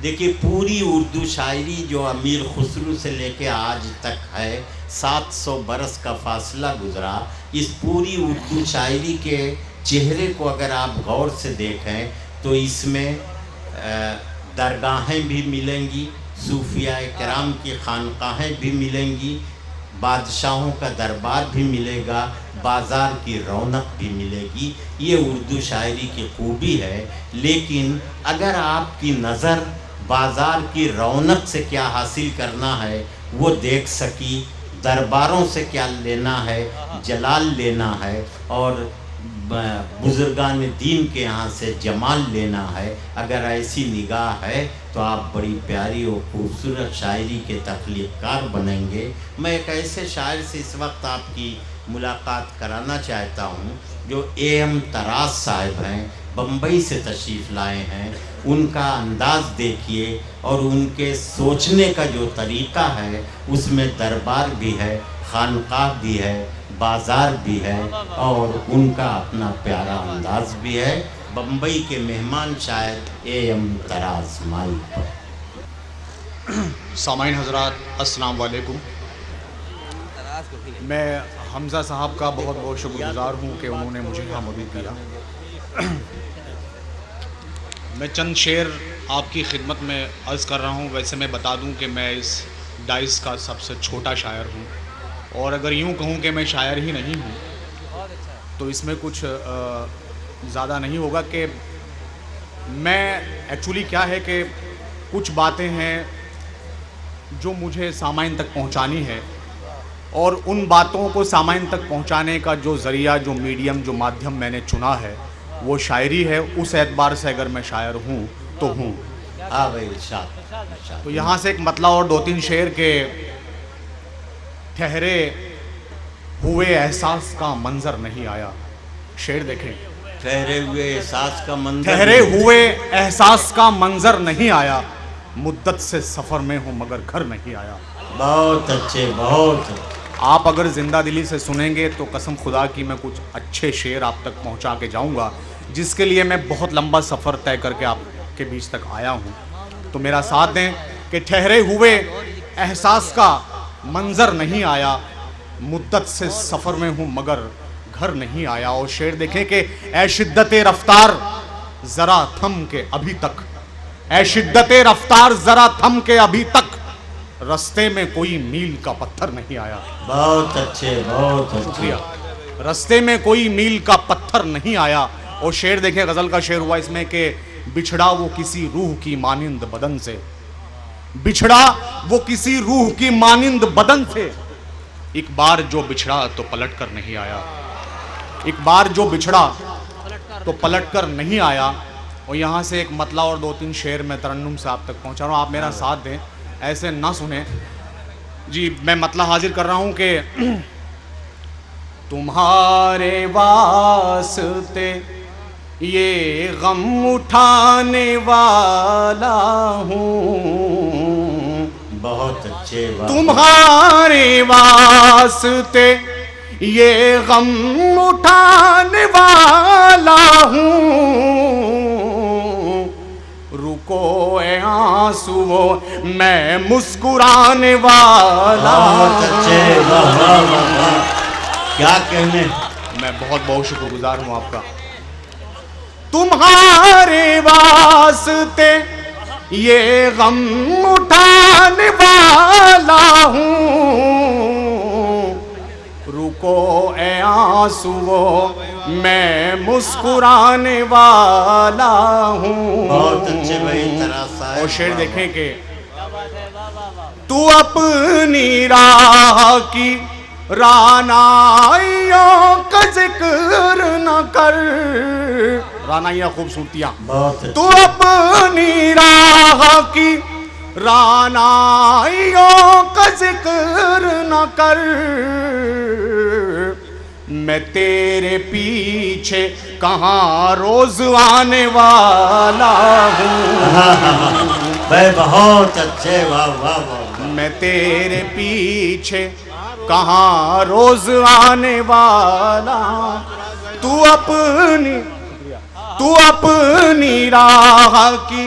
देखिए, पूरी उर्दू शायरी जो अमीर खुसरू से लेके आज तक है, 700 बरस का फासला गुजरा। इस पूरी उर्दू शायरी के चेहरे को अगर आप गौर से देखें तो इसमें दरगाहें भी मिलेंगी, सूफिया किराम की खानकाहें भी मिलेंगी, बादशाहों का दरबार भी मिलेगा, बाज़ार की रौनक भी मिलेगी। ये उर्दू शायरी की खूबी है। लेकिन अगर आपकी नज़र बाज़ार की रौनक से क्या हासिल करना है वो देख सकी, दरबारों से क्या लेना है, जलाल लेना है, और बुज़ुर्गान दीन के यहाँ से जमाल लेना है, अगर ऐसी निगाह है तो आप बड़ी प्यारी और खूबसूरत शायरी के तख्लीक़कार बनेंगे। मैं एक ऐसे शायर से इस वक्त आपकी मुलाकात कराना चाहता हूँ जो A.M. तराज साहब हैं, बम्बई से तशरीफ़ लाए हैं। उनका अंदाज़ देखिए और उनके सोचने का जो तरीक़ा है उसमें दरबार भी है, खानकाह भी है, बाज़ार भी है, और उनका अपना प्यारा अंदाज़ भी है। बम्बई के मेहमान शायर A.M. तराज माइक पर। सामाइन हज़रात, अस्सलाम वालेकुम। मैं हमज़ा साहब का बहुत बहुत शुक्रगुज़ार हूँ कि उन्होंने मुझे यहाँ मौजूद किया। मैं चंद शेर आपकी खिदमत में अर्ज़ कर रहा हूँ। वैसे मैं बता दूँ कि मैं इस डाइस का सबसे छोटा शायर हूँ, और अगर यूँ कहूँ कि मैं शायर ही नहीं हूँ तो इसमें कुछ ज़्यादा नहीं होगा। कि मैं एक्चुअली क्या है कि कुछ बातें हैं जो मुझे सामाइन तक पहुँचानी है, और उन बातों को सामाइन तक पहुँचाने का जो ज़रिया, जो मीडियम, जो माध्यम मैंने चुना है वो शायरी है। उस एतबार से अगर मैं शायर हूँ तो हूँ। हाँ भाई, तो यहाँ से एक मतला और दो तीन शेर के ठहरे हुए एहसास का मंजर नहीं आया। शेर देखें। ठहरे हुए एहसास का मंजर, ठहरे हुए एहसास का मंजर नहीं आया, मुद्दत से सफ़र में हूँ मगर घर नहीं आया। बहुत अच्छे, बहुत। आप अगर ज़िंदा दिली से सुनेंगे तो कसम खुदा की मैं कुछ अच्छे शेर आप तक पहुँचा के जाऊँगा, जिसके लिए मैं बहुत लंबा सफ़र तय करके आपके बीच तक आया हूँ। तो मेरा साथ दें कि ठहरे हुए एहसास का मंजर नहीं आया, मुद्दत से सफ़र में हूँ मगर घर नहीं आया। और शेर देखें कि ए शिद्दते रफ्तार ज़रा थम के अभी तक, ए शिद्दते रफ्तार ज़रा थम के अभी तक, रास्ते में कोई मील का पत्थर नहीं आया। बहुत अच्छे, बहुत शुक्रिया। रास्ते में कोई मील का पत्थर नहीं आया। और शेर देखें, गज़ल का शेर हुआ इसमें कि बिछड़ा वो किसी रूह की मानिंद बदन से, बिछड़ा वो किसी रूह की मानिंद बदन से, एक बार जो बिछड़ा तो पलट कर नहीं आया, एक बार जो बिछड़ा तो पलट कर नहीं आया। और यहाँ से एक मतला और दो तीन शेर मैं तरन्नुम से आप तक पहुँचा रहा हूँ, आप मेरा साथ दें, ऐसे ना सुने जी। मैं मतला हाजिर कर रहा हूँ कि तुम्हारे वास्ते ये गम उठाने वाला हूँ, बहुत अच्छे। तुम्हारे वास्ते ये गम उठाने वाला हूँ, रुको ए आंसुओं मैं मुस्कुराने वाला। बहुत अच्छे, वाह वाह वाह वाह, क्या कहने। मैं बहुत बहुत शुक्रगुजार हूँ आपका। तुम्हारे वास्ते ये गम उठाने वाला हूँ, रुको ए आंसुओं मैं मुस्कुराने वाला हूँ। बहुत अच्छे भाई तराज साहब। और शेर देखें कि तू अपनी राह की रानाइयों का जिक्र न कर, रानाइयाँ खूबसूरतियाँ, तू अपनी राह की रानाइयों का जिक्र न कर, मैं तेरे पीछे कहाँ रोज आने वाला हूँ। बहुत अच्छे, वाह वाह वाह। मैं तेरे पीछे कहाँ रोज आने वाला, तू अपनी राह की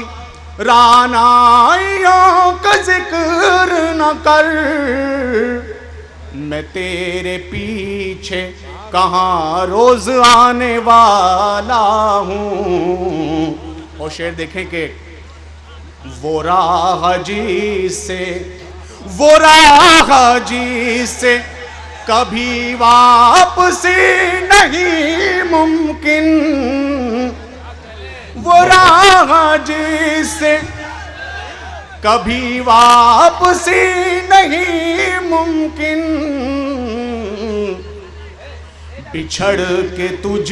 रानाइयों का जिक्र न कर, मैं तेरे पीछे कहाँ रोज आने वाला हूँ। और शेर देखें कि वो राह जी से कभी वापसी नहीं मुमकिन, वो राह जी से कभी वापसी नहीं मुमकिन, बिछड़ के तुझ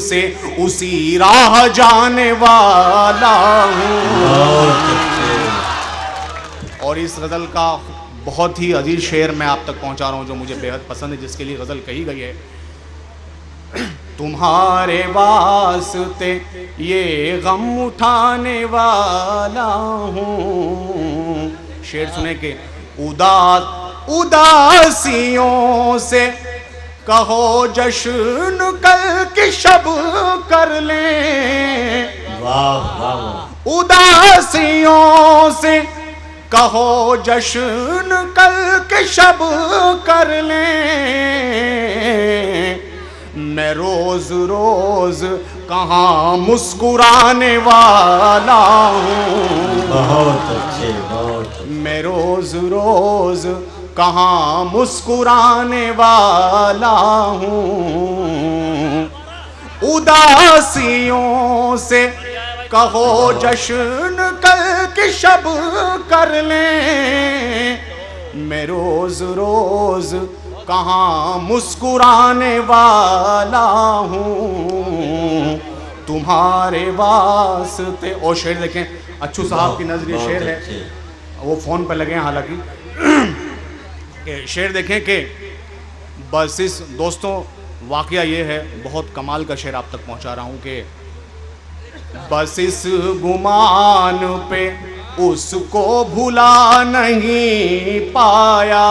से उसी राह जाने वाला हूँ। और इस गज़ल का बहुत ही अजीज शेर मैं आप तक पहुंचा रहा हूं जो मुझे बेहद पसंद है, जिसके लिए गज़ल कही गई है। तुम्हारे वास्ते ये गम उठाने वाला हूँ। शेर सुने के उदासियों से कहो जश्न कल की शब कर ले, वाह वाह। उदासियों से कहो जश्न कल के शब कर ले, मैं रोज रोज कहाँ मुस्कुराने वाला हूँ। बहुत अच्छे, बहुत। मैं रोज रोज कहाँ मुस्कुराने वाला हूँ। उदासियों से कहो जश्न कल की शब कर ले, मैं रोज रोज कहाँ मुस्कुराने वाला हूँ तुम्हारे वास्ते। और शेर देखें, अच्छू साहब की नजरी शेर है, वो फोन पर लगे हैं हालांकि। शेर देखें कि बस इस दोस्तों वाकया ये है, बहुत कमाल का शेर आप तक पहुंचा रहा हूँ कि बस इस गुमान पे उसको भुला नहीं पाया,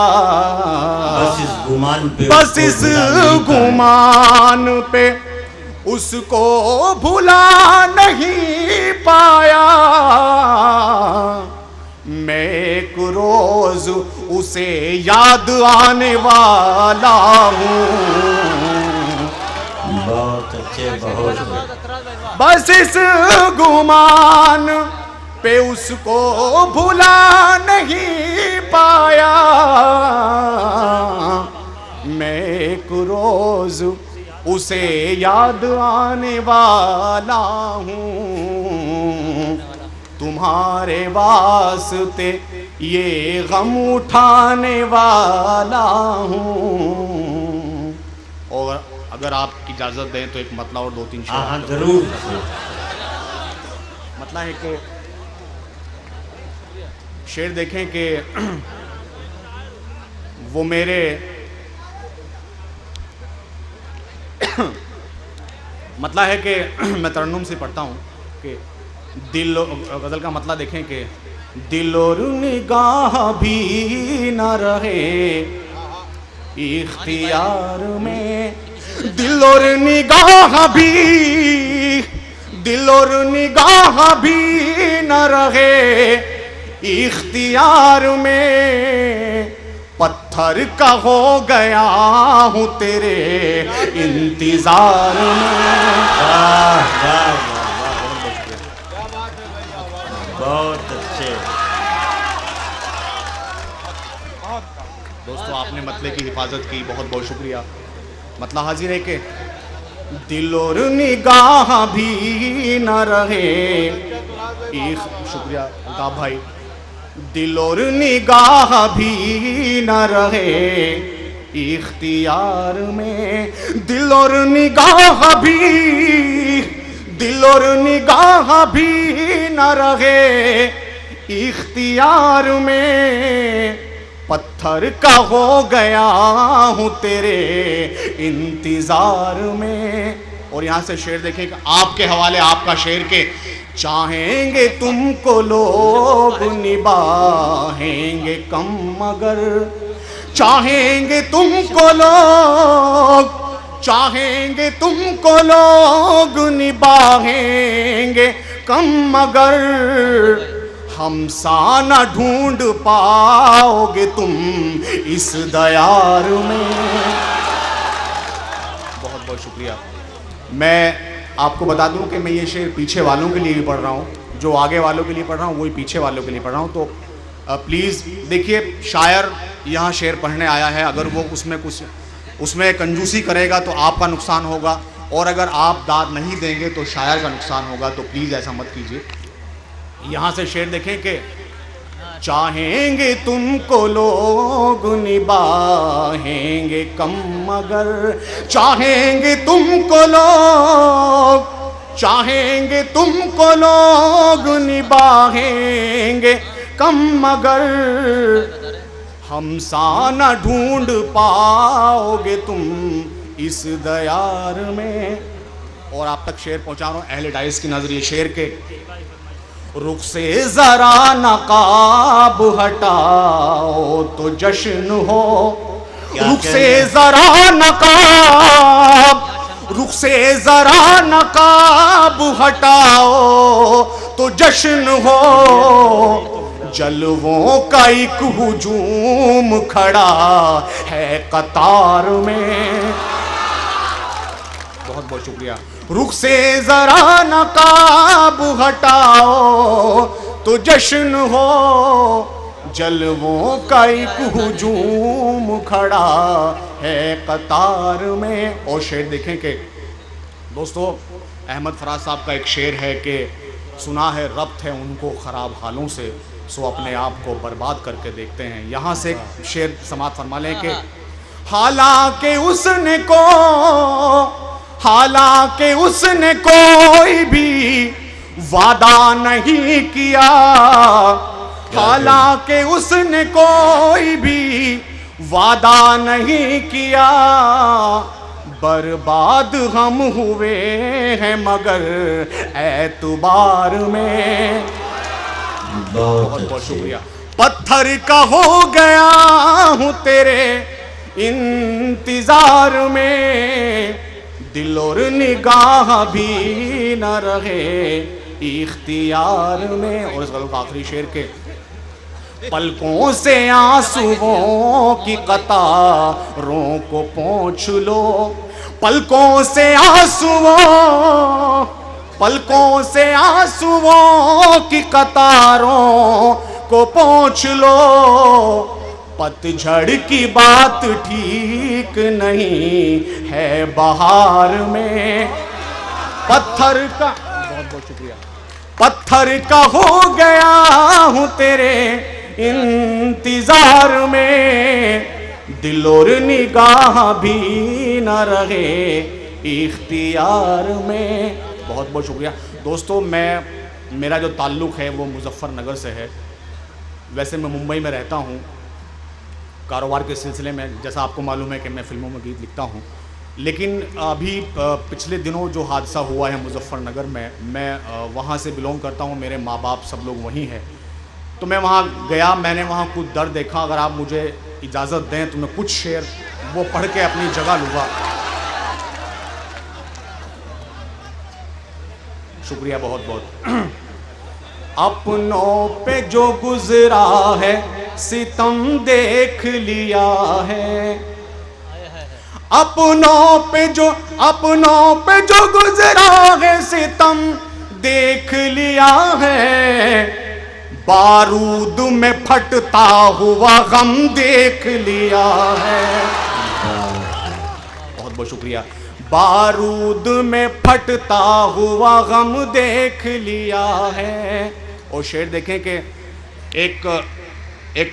बस इस गुमान पे, बस इस गुमान पे उसको भुला नहीं पाया, मैं एक रोज उसे याद आने वाला हूँ। बहुत अच्छे, बहुत। बस इस गुमान पे उसको भुला नहीं पाया, मैं एक रोज उसे याद आने वाला हूँ। तुम्हारे वास्ते ये गम उठाने वाला हूँ। और अगर आपकी इजाज़त दें तो एक मतला और 2-3 शेर। हाँ जरूर। मतलब है कि शेर देखें कि वो मेरे मतलब है कि मैं तरन्नुम से पढ़ता हूँ कि दिल, गज़ल का मतलब देखें कि दिल और निगाह भी न रहे इख्तियार में, दिल और निगाह भी, दिल और निगाह भी न रहे इख्तियार में, पत्थर का हो गया हूँ तेरे इंतजार में। बहुत अच्छे दोस्तों, आपने मतले की हिफाजत की, बहुत बहुत शुक्रिया। मतला हाजिर है कि दिल और निगाह भी न रहे, शुक्रिया अल्ताफ भाई, दिल और निगाह भी न रहे इख्तियार में, दिल और निगाह भी, दिल और निगाह भी न रहे इख्तियार में, पत्थर का हो गया हूँ तेरे इंतजार में। और यहाँ से शेर देखें, आपके हवाले आपका शेर के चाहेंगे तुमको लोग निभाएंगे कम, मगर चाहेंगे तुमको लोग, चाहेंगे तुमको लोग निभाएंगे कम मगर हमसा न ढूंढ पाओगे तुम इस दयार में। बहुत बहुत शुक्रिया। मैं आपको बता दूं कि मैं ये शेर पीछे वालों के लिए भी पढ़ रहा हूँ, जो आगे वालों के लिए पढ़ रहा हूँ वही पीछे वालों के लिए पढ़ रहा हूँ। तो प्लीज़ देखिए, शायर यहाँ शेर पढ़ने आया है, अगर वो उसमें कंजूसी करेगा तो आपका नुकसान होगा, और अगर आप दाद नहीं देंगे तो शायर का नुकसान होगा। तो प्लीज़ ऐसा मत कीजिए। यहाँ से शेर देखें कि चाहेंगे तुमको लोग निभाएंगे कम मगर, चाहेंगे तुमको लोग निभाएंगे कम मगर, हमसा न ढूंढ पाओगे तुम इस दयार में। और आप तक शेर पहुंचा रहा हूं अहले डाइस की नजरिए शेर के। रुख से जरा नकाब हटाओ तो जश्न हो, रुख से जरा नकाब हटाओ तो जश्न हो, जलवों का एक हुजूम खड़ा है कतार में। बहुत बहुत शुक्रिया। रुख से जरा नकाब हटाओ तो जश्न हो, जलवों का एक हुजूम खड़ा है कतार में। और शेर देखें कि दोस्तों, अहमद फराज साहब का एक शेर है कि सुना है रब्त है उनको ख़राब हालों से, सो अपने आप को बर्बाद करके देखते हैं। यहाँ से शेर समाप्त फरमा लें कि हालांकि उसने कोई भी वादा नहीं किया, हालांकि उसने कोई भी वादा नहीं किया, बर्बाद हम हुए हैं मगर एतबार में। बहुत बहुत शुक्रिया। पत्थर का हो गया हूँ तेरे इंतजार में, दिल और निगाह भी न रहे इख्तियार में। और इस गज़ल का आखिरी शेर के पलकों से आंसुओं की कतारों को पोंछ लो, पलकों से आंसुओं की कतारों को पोंछ लो, पतझड़ की बात ठीक नहीं है बहार में। पत्थर का, बहुत बहुत शुक्रिया, पत्थर का हो गया हूँ तेरे इंतजार में, दिल और निगाह भी न रहे इख्तियार में। बहुत बहुत शुक्रिया दोस्तों। मेरा जो ताल्लुक़ है वो मुजफ्फरनगर से है। वैसे मैं मुंबई में रहता हूँ कारोबार के सिलसिले में, जैसा आपको मालूम है कि मैं फ़िल्मों में गीत लिखता हूँ। लेकिन अभी पिछले दिनों जो हादसा हुआ है मुजफ्फरनगर में, मैं वहाँ से बिलोंग करता हूँ, मेरे माँ बाप सब लोग वहीं हैं। तो मैं वहाँ गया, मैंने वहाँ कुछ दर्द देखा। अगर आप मुझे इजाज़त दें तो मैं कुछ शेर वो पढ़ के अपनी जगह लूँगा। शुक्रिया बहुत बहुत। अपनों पे जो गुजरा है सितम देख लिया है, अपनों पे जो गुजरा है सितम देख लिया है, बारूद में फटता हुआ गम देख लिया है। बहुत बहुत शुक्रिया। बारूद में फटता हुआ गम देख लिया है। और शेर देखें कि एक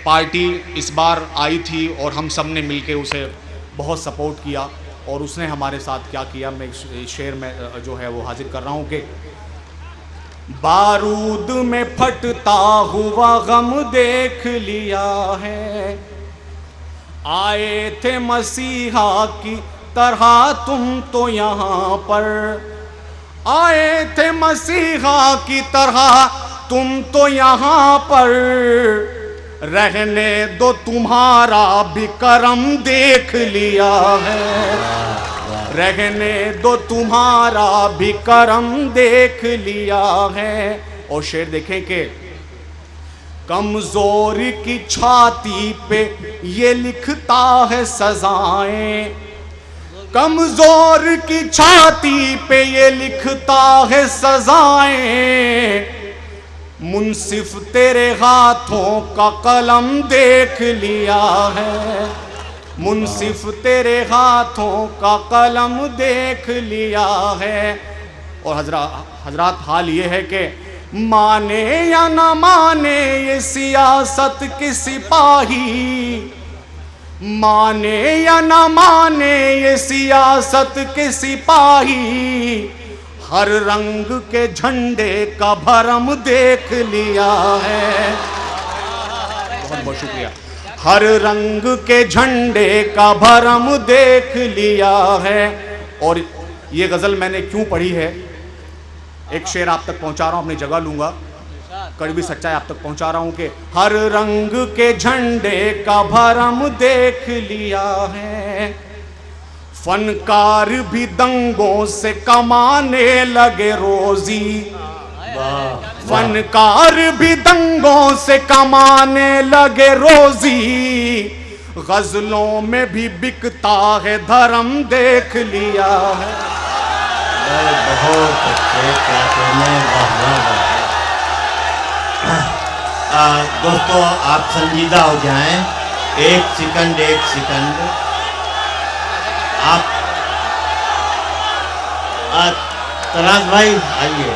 पार्टी इस बार आई थी और हम सब ने मिलके उसे बहुत सपोर्ट किया, और उसने हमारे साथ क्या किया मैं इस शेर में जो है वो हाजिर कर रहा हूँ कि बारूद में फटता हुआ गम देख लिया है, आए थे मसीहा की तरह तुम तो यहाँ पर, आए थे मसीहा की तरह तुम तो यहाँ पर, रहने दो तुम्हारा भी करम देख लिया है, रहने दो तुम्हारा भी करम देख लिया है। और शेर देखें कि कमजोर की छाती पे ये लिखता है सजाएं, कमजोर की छाती पे ये लिखता है सजाएं, मुंसिफ तेरे हाथों का कलम देख लिया है, मुंसिफ तेरे हाथों का कलम देख लिया है। और हजरात हाल ये है कि माने या ना माने ये सियासत की सिपाही, माने या ना माने ये सियासत के सिपाही, हर रंग के झंडे का भरम देख लिया है। बहुत बहुत शुक्रिया। हर रंग के झंडे का भरम देख लिया है। और ये गज़ल मैंने क्यों पढ़ी है, एक शेर आप तक पहुंचा रहा हूं, अपनी जगह लूंगा, कड़वी सच्चाई आप तक पहुंचा रहा हूं कि हर रंग के झंडे का भरम देख लिया है। फनकार भी दंगों से कमाने लगे रोजी, फनकार भी दंगों से कमाने लगे रोजी, गजलों में भी बिकता है धर्म देख लिया है। बहुत अच्छे दोस्तों, आप संजीदा हो जाएं। एक सेकंड आप तराज भाई आइए।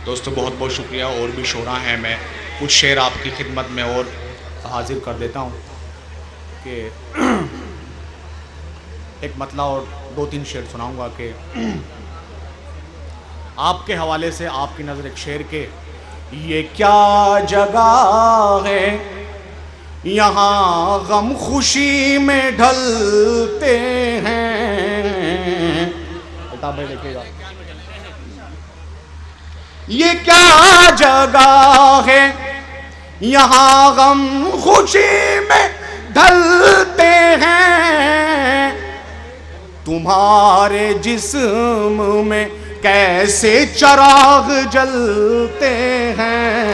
दोस्तों बहुत बहुत शुक्रिया। और भी शोरा हैं, मैं कुछ शेर आपकी खिदमत में और हाजिर कर देता हूँ कि एक मतला और 2-3 शेर सुनाऊंगा कि आपके हवाले से आपकी नज़र एक शेर के, ये क्या जगह है यहाँ गम खुशी में ढलते हैं, भाई देखिएगा, ये क्या जगह है यहाँ गम खुशी में ढलते हैं, तुम्हारे जिस्म में कैसे चिराग जलते हैं।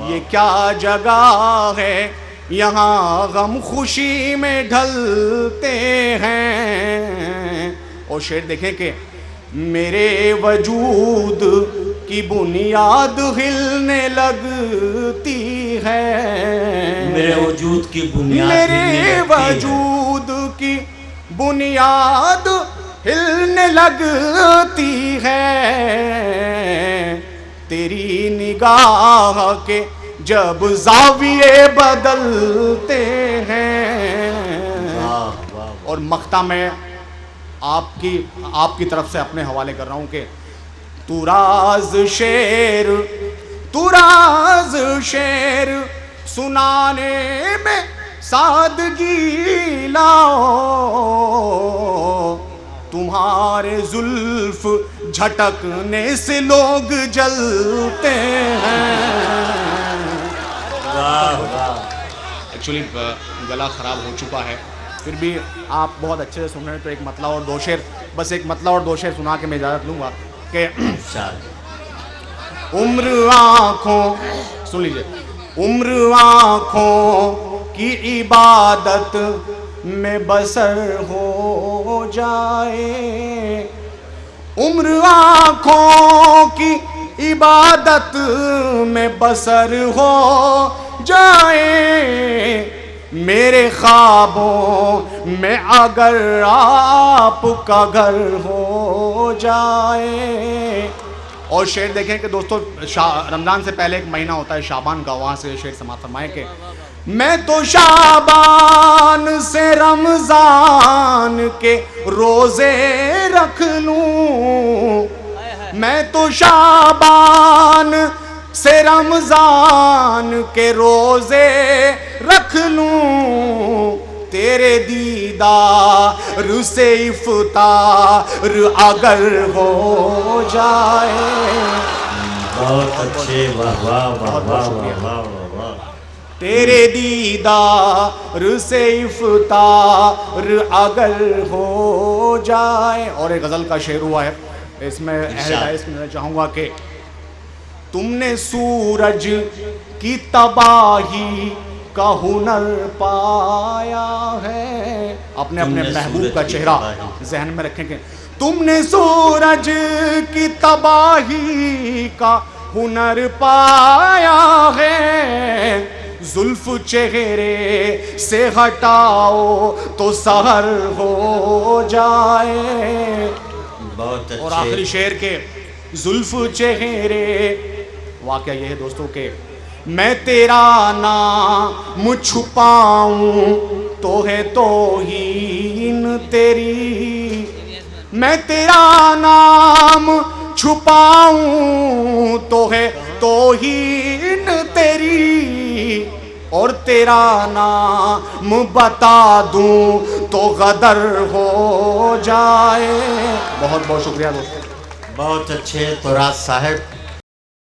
ये क्या जगह है यहाँ गम खुशी में ढलते हैं। और शेर देखें कि मेरे वजूद की बुनियाद हिलने लगती है, मेरे वजूद की बुनियाद, मेरे वजूद की बुनियाद हिलने लगती है, तेरी निगाह के जब जाविये बदलते हैं। और मख्ता में आपकी तरफ से अपने हवाले कर रहा हूँ कि तू राज शेर सुनाने में सादगी लाओ, तुम्हारे जुल्फ झटकने से लोग जलते हैं। एक्चुअली गला ख़राब हो चुका है, फिर भी आप बहुत अच्छे से सुन रहे हैं, तो एक मतला और 2 शेर, बस एक मतला और 2 शेर सुना के मैं इजाज़त लूँगा कि उम्र आँखों, सुन लीजिए, उम्र आँखों की इबादत में बसर हो जाए, उम्र आँखों की इबादत में बसर हो जाए, मेरे ख्वाबों में अगर आपका घर हो जाए। और शेर देखें कि दोस्तों रमज़ान से पहले एक महीना होता है शाबान का, वहाँ से शेर समाप्त फरमाएं कि मैं तो शाबान से रमज़ान के रोज़े रख लूँ, मैं तो शाबान से रमज़ान के रोज़े रख लूँ, तेरे दीदार से इफ्तार अगर हो जाए। बहुत अच्छे, वाह वाह वाह वाह वाह वाह वाह। तेरे दीदार से इफ्तार अगर हो जाए। और एक गज़ल का शेर हुआ है, इसमें कहना चाहूँगा कि तुमने सूरज की तबाही का हुनर पाया है। अपने अपने महबूब का चेहरा जहन में रखेंगे। तुमने सूरज की तबाही का हुनर पाया है, जुल्फ चेहरे से हटाओ तो सहर हो जाए। बहुत अच्छे। और आखिरी शेर के जुल्फ चेहरे, वाकया ये है दोस्तों के मैं तेरा नाम छुपाऊं तो है तौहीन तेरी, मैं तेरा नाम छुपाऊं तो है तौहीन तेरी, और तेरा नाम बता दूं तो गदर हो जाए। बहुत बहुत शुक्रिया दोस्तों। बहुत अच्छे। तो राज साहब